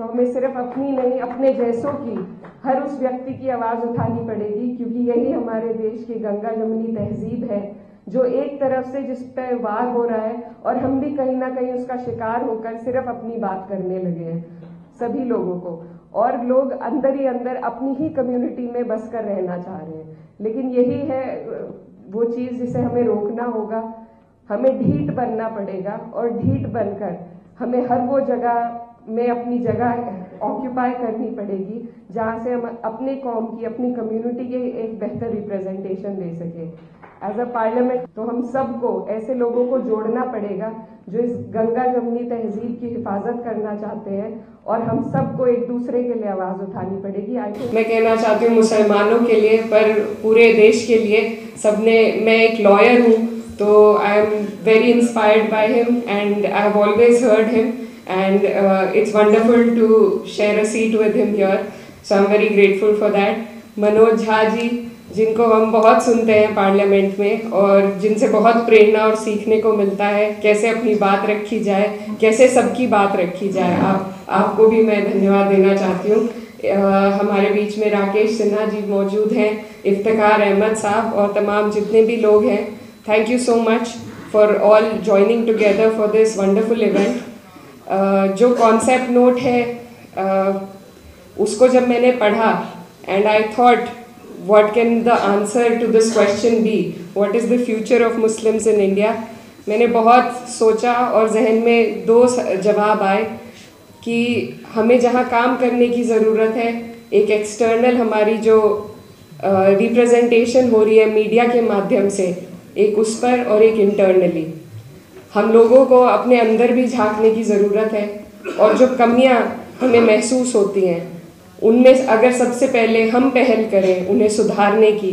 तो हमें सिर्फ अपनी नहीं, अपने जैसों की, हर उस व्यक्ति की आवाज़ उठानी पड़ेगी, क्योंकि यही हमारे देश की गंगा जमुनी तहजीब है, जो एक तरफ से जिस पे वार हो रहा है और हम भी कहीं ना कहीं उसका शिकार होकर सिर्फ अपनी बात करने लगे हैं सभी लोगों को, और लोग अंदर ही अंदर अपनी ही कम्युनिटी में बस कर रहना चाह रहे हैं। लेकिन यही है वो चीज़ जिसे हमें रोकना होगा। हमें ढीठ बनना पड़ेगा और ढीठ बनकर हमें हर वो जगह में अपनी जगह ऑक्यूपाई करनी पड़ेगी जहाँ से हम अपने कौम की, अपनी कम्युनिटी के एक बेहतर रिप्रेजेंटेशन दे सके एज अ पार्लियामेंट। तो हम सबको, ऐसे लोगों को जोड़ना पड़ेगा जो इस गंगा जमुनी तहजीब की हिफाजत करना चाहते हैं, और हम सबको एक दूसरे के लिए आवाज़ उठानी पड़ेगी। मैं कहना चाहती हूँ मुसलमानों के लिए, पर पूरे देश के लिए सबने, मैं एक लॉयर हूँ तो I am very inspired by him and I have always heard him and it's wonderful to share a seat with him here, so I'm very grateful for that. Manoj Jha ji, जिनको हम बहुत सुनते हैं पार्लियामेंट में और जिनसे बहुत प्रेरणा और सीखने को मिलता है कैसे अपनी बात रखी जाए, कैसे सबकी बात रखी जाए, आपको भी मैं धन्यवाद देना चाहती हूँ। हमारे बीच में राकेश सिन्हा जी मौजूद हैं, इफ्तिखार अहमद साहब और तमाम जितने भी लोग हैं। Thank you so much for all joining together for this wonderful event. जो कॉन्सेप्ट नोट है उसको जब मैंने पढ़ा and I thought what can the answer to this question be, what is the future of Muslims in India, मैंने बहुत सोचा और जहन में दो जवाब आए कि हमें जहाँ काम करने की ज़रूरत है, एक एक्सटर्नल हमारी जो रिप्रेजेंटेशन हो रही है मीडिया के माध्यम से, एक उस पर, और एक इंटरनली हम लोगों को अपने अंदर भी झांकने की ज़रूरत है। और जो कमियां हमें महसूस होती हैं उनमें अगर सबसे पहले हम पहल करें उन्हें सुधारने की,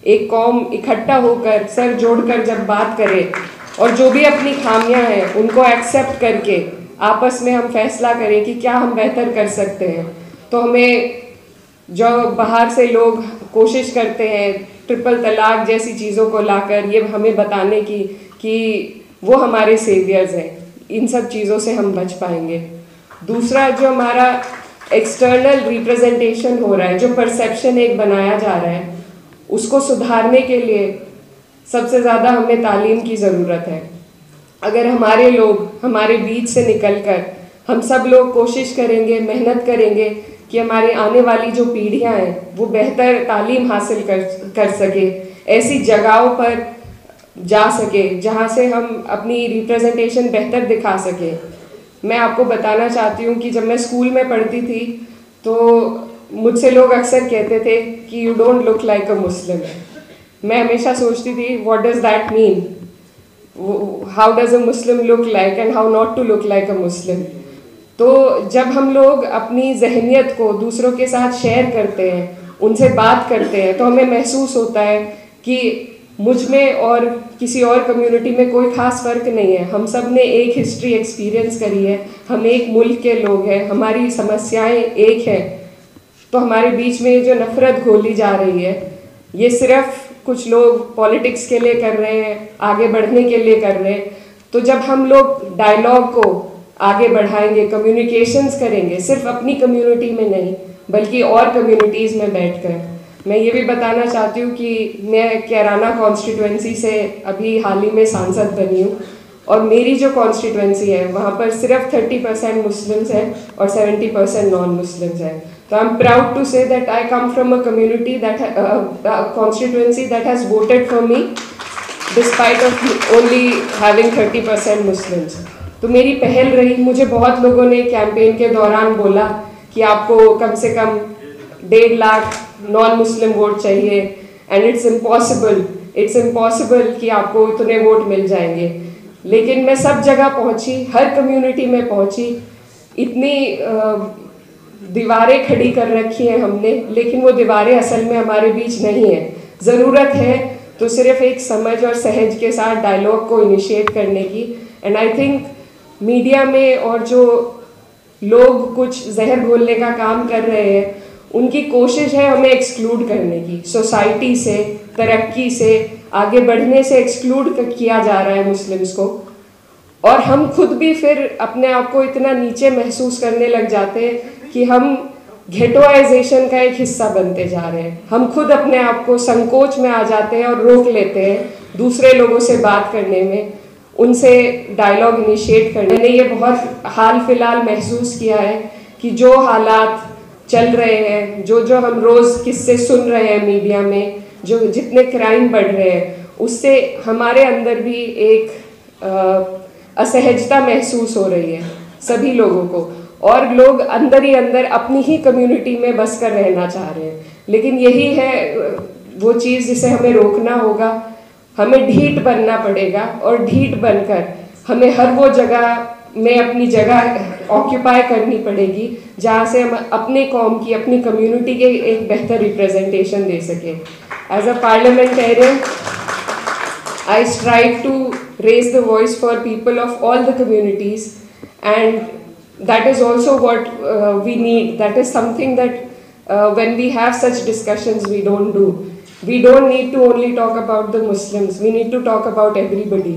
एक कौम इकट्ठा होकर सर जोड़कर जब बात करें और जो भी अपनी खामियां हैं उनको एक्सेप्ट करके आपस में हम फैसला करें कि क्या हम बेहतर कर सकते हैं, तो हमें जो बाहर से लोग कोशिश करते हैं ट्रिपल तलाक जैसी चीज़ों को लाकर ये हमें बताने की कि वो हमारे सेवियर्स हैं, इन सब चीज़ों से हम बच पाएंगे। दूसरा, जो हमारा एक्सटर्नल रिप्रेजेंटेशन हो रहा है, जो परसेप्शन एक बनाया जा रहा है, उसको सुधारने के लिए सबसे ज़्यादा हमें तालीम की ज़रूरत है। अगर हमारे लोग हमारे बीच से निकलकर हम सब लोग कोशिश करेंगे, मेहनत करेंगे कि हमारी आने वाली जो पीढ़ियाँ हैं वो बेहतर तालीम हासिल कर सके, ऐसी जगहों पर जा सके जहाँ से हम अपनी रिप्रेजेंटेशन बेहतर दिखा सके। मैं आपको बताना चाहती हूँ कि जब मैं स्कूल में पढ़ती थी तो मुझसे लोग अक्सर कहते थे कि you don't look like a Muslim. मैं हमेशा सोचती थी what does that mean, how does a Muslim look like and how not to look like a Muslim. तो जब हम लोग अपनी जहनियत को दूसरों के साथ शेयर करते हैं, उनसे बात करते हैं, तो हमें महसूस होता है कि मुझ में और किसी और कम्युनिटी में कोई ख़ास फ़र्क नहीं है। हम सब ने एक हिस्ट्री एक्सपीरियंस करी है, हम एक मुल्क के लोग हैं, हमारी समस्याएं एक हैं। तो हमारे बीच में ये जो नफ़रत घोली जा रही है, ये सिर्फ कुछ लोग पॉलिटिक्स के लिए कर रहे हैं, आगे बढ़ने के लिए कर रहे हैं। तो जब हम लोग डायलॉग को आगे बढ़ाएंगे, कम्युनिकेशंस करेंगे, सिर्फ अपनी कम्युनिटी में नहीं बल्कि और कम्युनिटीज़ में बैठकर। मैं ये भी बताना चाहती हूँ कि मैं कैराना कॉन्स्टिट्यूएंसी से अभी हाल ही में सांसद बनी हूँ, और मेरी जो कॉन्स्टिट्यूएंसी है वहाँ पर सिर्फ 30% मुस्लिम्स हैं और 70% नॉन मुस्लिम्स हैं। तो I am proud to say that I come from a community that constituency that has voted for me despite of only having 30% Muslims. तो मेरी पहल रही, मुझे बहुत लोगों ने कैंपेन के दौरान बोला कि आपको कम से कम 1.5 लाख नॉन मुस्लिम वोट चाहिए, एंड इट्स इम्पॉसिबल कि आपको इतने वोट मिल जाएंगे। लेकिन मैं सब जगह पहुंची, हर कम्युनिटी में पहुंची, इतनी दीवारें खड़ी कर रखी हैं हमने, लेकिन वो दीवारें असल में हमारे बीच नहीं है। ज़रूरत है तो सिर्फ एक समझ और सहज के साथ डायलॉग को इनिशिएट करने की। एंड आई थिंक मीडिया में और जो लोग कुछ जहर घोलने का काम कर रहे हैं, उनकी कोशिश है हमें एक्सक्लूड करने की, सोसाइटी से, तरक्की से, आगे बढ़ने से एक्सक्लूड किया जा रहा है मुस्लिम्स को। और हम खुद भी फिर अपने आप को इतना नीचे महसूस करने लग जाते हैं कि हम घेटोआइजेशन का एक हिस्सा बनते जा रहे हैं। हम खुद अपने आप को संकोच में आ जाते हैं और रोक लेते हैं दूसरे लोगों से बात करने में, उनसे डायलॉग इनिशिएट करने। मैंने ये बहुत हाल फिलहाल महसूस किया है कि जो हालात चल रहे हैं, जो जो हम रोज़ किस्से सुन रहे हैं मीडिया में, जो जितने क्राइम बढ़ रहे हैं, उससे हमारे अंदर भी एक असहजता महसूस हो रही है सभी लोगों को, और लोग अंदर ही अंदर अपनी ही कम्युनिटी में बस कर रहना चाह रहे हैं। लेकिन यही है वो चीज़ जिसे हमें रोकना होगा। हमें ढीठ बनना पड़ेगा और ढीठ बनकर हमें हर वो जगह में अपनी जगह ऑक्यूपाई करनी पड़ेगी जहाँ से हम अपने कौम की, अपनी कम्युनिटी के एक बेहतर रिप्रेजेंटेशन दे सकें। As a parliamentarian, I strive to raise the voice for people of all the communities, and that is also what we need. That is something that when we have such discussions we don't do. We don't need to only talk about the Muslims, we need to talk about everybody.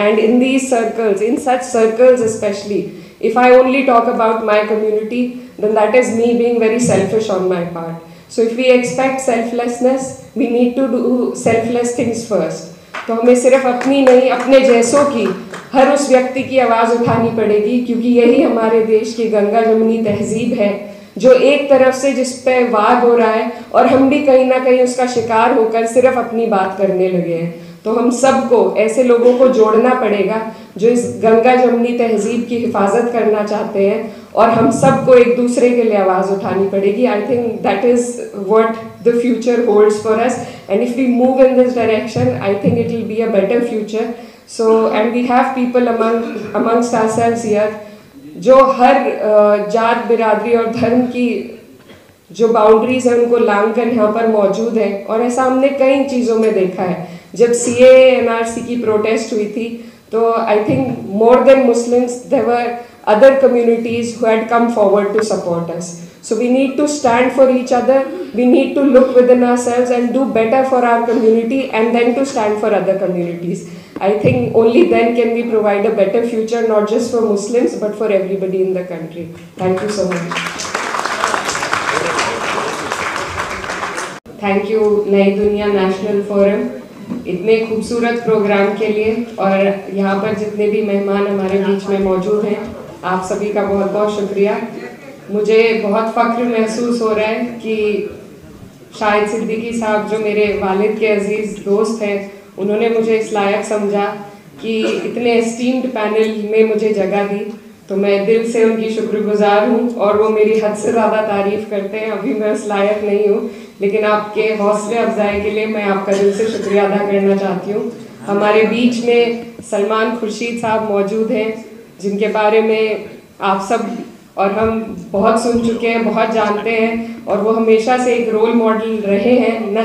And in these circles, in such circles especially, if I only talk about my community, then that is me being very selfish on my part. So if we expect selflessness, we need to do selfless things first. तो हमें सिर्फ अपनी नहीं, अपने जैसों की, हर उस व्यक्ति की आवाज़ उठानी पड़ेगी, क्योंकि यही हमारे देश की गंगा जमुनी तहजीब है, जो एक तरफ से जिस पे वार हो रहा है और हम भी कहीं ना कहीं उसका शिकार होकर सिर्फ अपनी बात करने लगे हैं। तो हम सबको, ऐसे लोगों को जोड़ना पड़ेगा जो इस गंगा जमुनी तहजीब की हिफाजत करना चाहते हैं, और हम सबको एक दूसरे के लिए आवाज़ उठानी पड़ेगी। I think that is what the future holds for us, and if we move in this direction, I think it will be a better future. So and we have people amongst ourselves here जो हर जात, बिरादरी और धर्म की जो boundaries हैं उनको लांग कर यहाँ पर मौजूद है। और ऐसा हमने कई चीज़ों में देखा है। जब CAA NRC की प्रोटेस्ट हुई थी, तो I think more than Muslims there were other communities who had come forward to support us. So we need to stand for each other, we need to look within ourselves and do better for our community, and then to stand for other communities. I think only then can we provide a better future, not just for Muslims but for everybody in the country. Thank you so much. Thank you नई दुनिया national forum इतने खूबसूरत programme के लिए, और यहाँ पर जितने भी मेहमान हमारे बीच में मौजूद हैं, आप सभी का बहुत बहुत शुक्रिया। मुझे बहुत फ़ख्र महसूस हो रहा है कि शाहिद सिद्दीकी साहब, जो मेरे वालिद के अजीज़ दोस्त हैं, उन्होंने मुझे इस लायक समझा कि इतने एस्टीम्ड पैनल में मुझे जगह दी। तो मैं दिल से उनकी शुक्रगुजार हूँ, और वो मेरी हद से ज़्यादा तारीफ़ करते हैं। अभी मैं उस लायक नहीं हूँ, लेकिन आपके हौसले अफजाई के लिए मैं आपका दिल से शुक्रिया अदा करना चाहती हूँ। हमारे बीच में सलमान खुर्शीद साहब मौजूद हैं, जिनके बारे में आप सब और हम बहुत सुन चुके हैं, बहुत जानते हैं, और वो हमेशा से एक रोल मॉडल रहे हैं, न